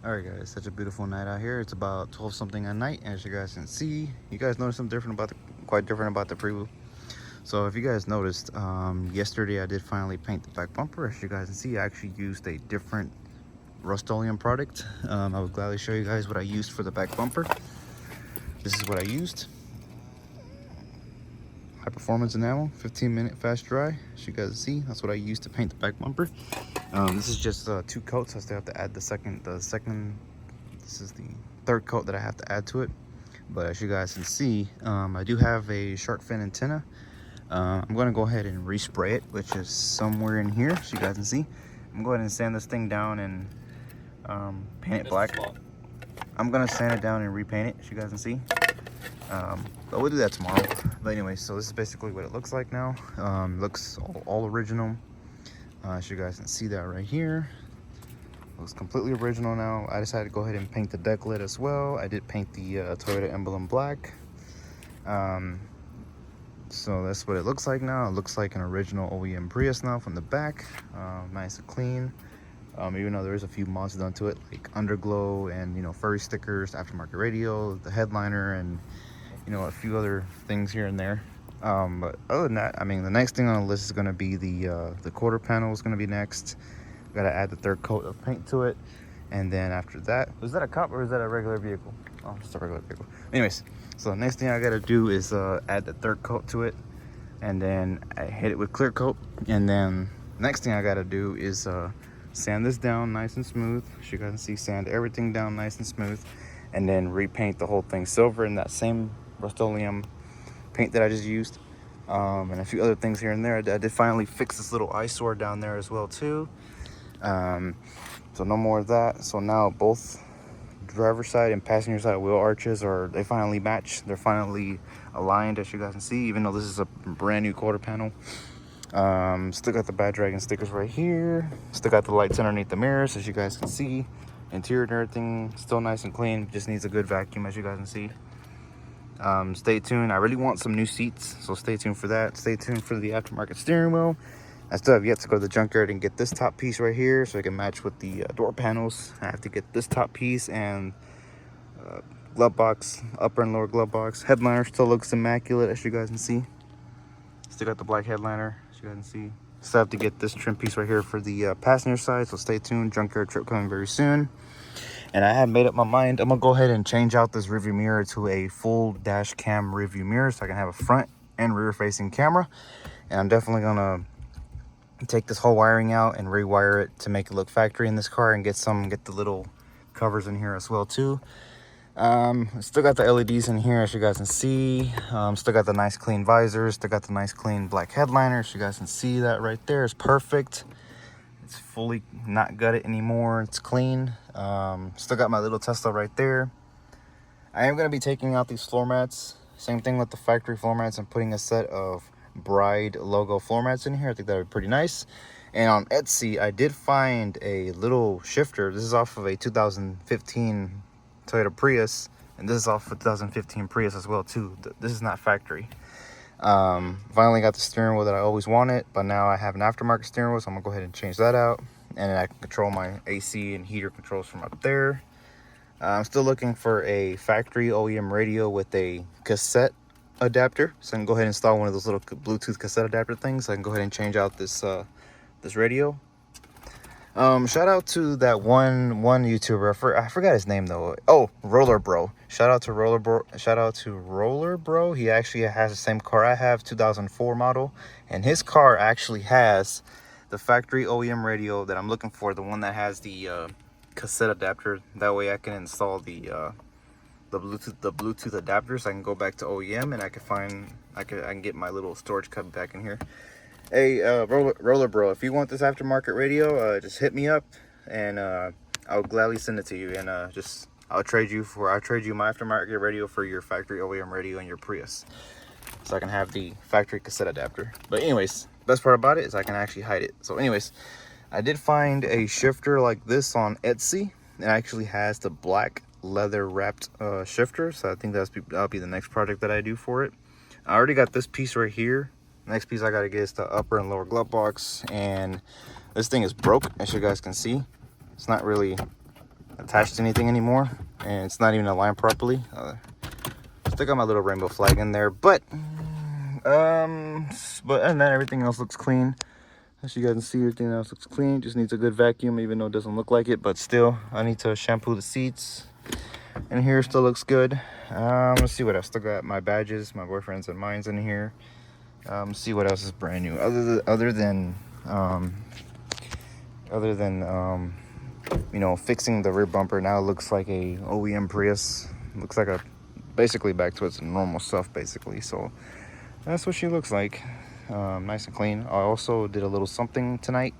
Alright guys, such a beautiful night out here. It's about 12 something at night, as you guys can see. You guys noticed something different about quite different about the Priuwu. So if you guys noticed, yesterday I did finally paint the back bumper. As you guys can see, I actually used a different Rust-Oleum product. I will gladly show you guys what I used for the back bumper. This is what I used. High performance enamel, 15-minute fast dry. As you guys see, that's what I used to paint the back bumper. This is just 2 coats. I still have to add the second. This is the 3rd coat that I have to add to it. But as you guys can see, I do have a shark fin antenna. I'm going to go ahead and respray it, which is somewhere in here, so you guys can see. I'm going to go ahead and sand this thing down and paint it black. I'm going to sand it down and repaint it, as you guys can see. But we'll do that tomorrow. But anyway, so this is basically what it looks like now. Looks all original. As you guys can see that right here. Looks completely original now. I decided to go ahead and paint the deck lid as well. I did paint the Toyota emblem black. So that's what it looks like now. It looks like an original OEM Prius now from the back. Nice and clean. Even though there is a few mods done to it, like underglow and, you know, furry stickers, aftermarket radio, the headliner, and, you know, a few other things here and there. But other than that, I mean, the next thing on the list is going to be the quarter panel is going to be next. Got to add the 3rd coat of paint to it, and then after that, is that a cop or is that a regular vehicle? Oh, just a regular vehicle. Anyways, so the next thing I got to do is add the 3rd coat to it, and then I hit it with clear coat, and then next thing I got to do is sand this down nice and smooth. As you guys can see, sand everything down nice and smooth, and then repaint the whole thing silver in that same Rust-Oleum paint that I just used, and a few other things here and there. I did finally fix this little eyesore down there as well too. So no more of that. So now both driver's side and passenger side wheel arches they finally match. They're finally aligned, as you guys can see, even though this is a brand new quarter panel. Still got the Bad Dragon stickers right here. Still got the lights underneath the mirrors, as you guys can see. Interior and everything still nice and clean. Just needs a good vacuum, as you guys can see. Stay tuned. I really want some new seats, so stay tuned for that. Stay tuned for the aftermarket steering wheel. I still have yet to go to the junkyard and get this top piece right here so I can match with the door panels. I have to get this top piece and glove box, upper and lower glove box. Headliner still looks immaculate, as you guys can see. Still got the black headliner, as you guys can see. Still have to get this trim piece right here for the passenger side, so stay tuned. Junkyard trip coming very soon. And I have made up my mind. I'm gonna go ahead and change out this rearview mirror to a full dash cam rearview mirror so I can have a front and rear facing camera. And I'm definitely gonna take this whole wiring out and rewire it to make it look factory in this car, and get the little covers in here as well too. Still got the LEDs in here, as you guys can see. Still got the nice clean visors. Still got the nice clean black headliner, as you guys can see. That right there is perfect. It's fully not gutted anymore. It's clean. Still got my little Tesla right there. I am going to be taking out these floor mats. Same thing with the factory floor mats. I'm putting a set of Bride logo floor mats in here. I think that would be pretty nice. And on Etsy, I did find a little shifter. This is off of a 2015 Toyota Prius, and this is off of a 2015 Prius as well too. This is not factory. Finally got the steering wheel that I always wanted, but now I have an aftermarket steering wheel, so I'm gonna go ahead and change that out, and then I can control my AC and heater controls from up there. I'm still looking for a factory OEM radio with a cassette adapter, so I can go ahead and install one of those little Bluetooth cassette adapter things. So I can go ahead and change out this this radio. Shout out to that one YouTuber. I forgot his name though. Oh, Roller Bro. Shout out to Roller Bro. He actually has the same car I have, 2004 model, and his car actually has the factory OEM radio that I'm looking for, the one that has the cassette adapter. That way I can install the Bluetooth adapter, so I can go back to OEM and I can get my little storage cub back in here. Hey, Roller Bro, if you want this aftermarket radio, just hit me up, and I'll gladly send it to you. And I'll trade you my aftermarket radio for your factory OEM radio and your Prius, so I can have the factory cassette adapter. But anyways, best part about it is I can actually hide it. So anyways, I did find a shifter like this on Etsy. It actually has the black leather wrapped shifter, so I think that'll be the next project that I do for it. I already got this piece right here. Next piece I gotta get is the upper and lower glove box, and this thing is broke, as you guys can see. It's not really attached to anything anymore, and it's not even aligned properly. Still got my little rainbow flag in there, but and then everything else looks clean. As you guys can see, everything else looks clean. Just needs a good vacuum, even though it doesn't look like it. But still, I need to shampoo the seats. And here still looks good. Let's see what else. Still got my badges, my boyfriend's and mine's in here. See what else is brand new. Other than you know, fixing the rear bumper. Now it looks like a OEM Prius. Looks like basically back to its normal stuff, basically. So that's what she looks like. Nice and clean. I also did a little something tonight.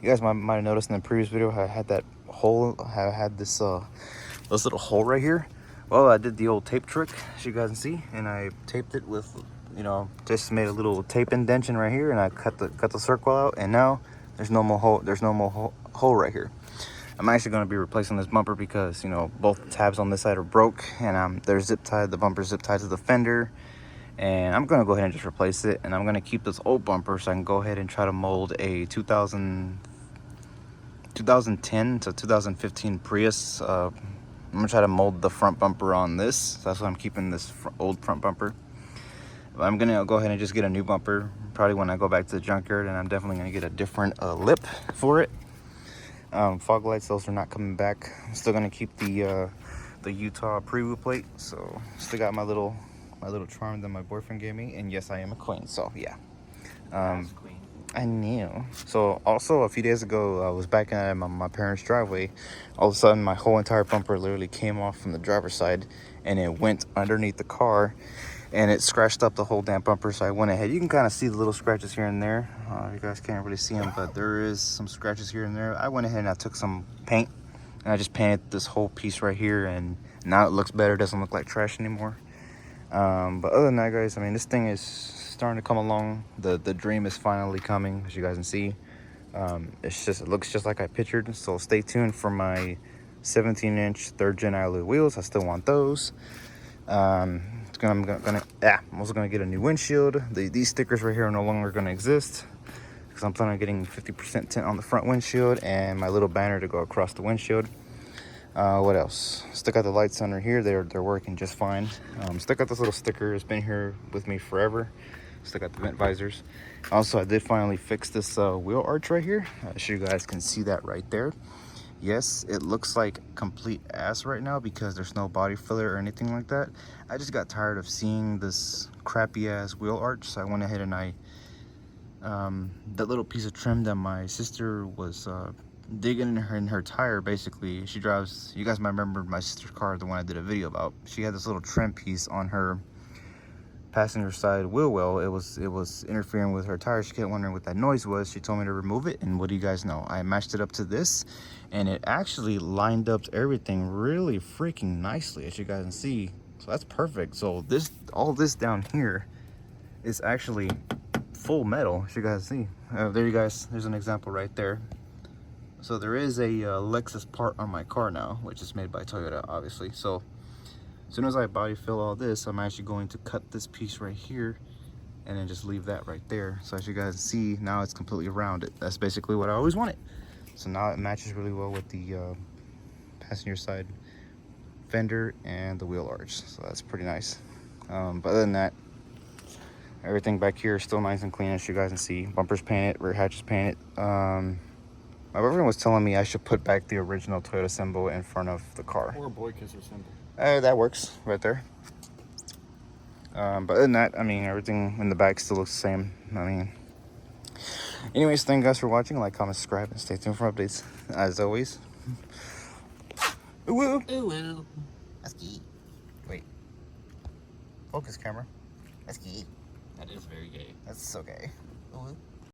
You guys might have noticed in the previous video I had that hole. I had this little hole right here. Well, I did the old tape trick, as you guys can see, and I taped it with, you know, just made a little tape indentation right here, and I cut the circle out, and now there's no more hole. There's no more hole right here. I'm actually going to be replacing this bumper because, you know, both tabs on this side are broke, and they're zip tied. The bumper's zip tied to the fender. And I'm going to go ahead and just replace it, and I'm going to keep this old bumper so I can go ahead and try to mold a 2010 to 2015 Prius. I'm going to try to mold the front bumper on this. So that's why I'm keeping this old front bumper. But I'm going to go ahead and just get a new bumper probably when I go back to the junkyard, and I'm definitely going to get a different lip for it. Fog lights, those are not coming back. I'm still going to keep the Utah Priuwu plate. So still got my little charm that my boyfriend gave me, and yes, I am a queen. So yeah, I knew. So also a few days ago, I was backing at my parents' driveway. All of a sudden, my whole entire bumper literally came off from the driver's side, and it went underneath the car, and it scratched up the whole damn bumper. So I went ahead. You can kind of see the little scratches here and there. You guys can't really see them, but there is some scratches here and there. I went ahead and I took some paint, and I just painted this whole piece right here, and now it looks better. It doesn't look like trash anymore. But other than that, guys, I mean, this thing is starting to come along. The dream is finally coming, as you guys can see. It looks just like I pictured. So stay tuned for my 17-inch 3rd gen alloy wheels. I still want those. I'm also gonna get a new windshield. These stickers right here are no longer gonna exist because I'm planning on getting 50% tint on the front windshield and my little banner to go across the windshield. What else? Still got the lights under here. They're working just fine. Still got this little sticker. It's been here with me forever. Still got the vent visors. Also, I did finally fix this wheel arch right here. I'm sure you guys can see that right there. Yes, it looks like complete ass right now because there's no body filler or anything like that. I just got tired of seeing this crappy ass wheel arch, so I went ahead and that little piece of trim that my sister was digging in her tire. Basically, she drives, you guys might remember my sister's car, the one I did a video about. She had this little trim piece on her passenger side wheel well. It was interfering with her tire. She kept wondering what that noise was. She told me to remove it, and what do you guys know? I matched it up to this, and it actually lined up everything really freaking nicely, as you guys can see. So that's perfect. So all this down here is actually full metal, as you guys see. There you guys, there's an example right there. So there is a Lexus part on my car now, which is made by Toyota, obviously. So as soon as I body fill all this, I'm actually going to cut this piece right here and then just leave that right there. So as you guys see, now it's completely rounded. That's basically what I always wanted. So now it matches really well with the passenger side fender and the wheel arch. So that's pretty nice. But other than that, everything back here is still nice and clean, as you guys can see. Bumpers painted, rear hatches painted. My boyfriend was telling me I should put back the original Toyota symbol in front of the car. Or a boy kisser symbol. That works right there. But other than that, I mean, everything in the back still looks the same. I mean, anyways, thank you guys for watching. Like, comment, subscribe, and stay tuned for updates. As always. Ooh, woo. Ooh, ooh. That's key. Wait. Focus camera. That's key. That is very gay. That's so gay. Ooh, woo.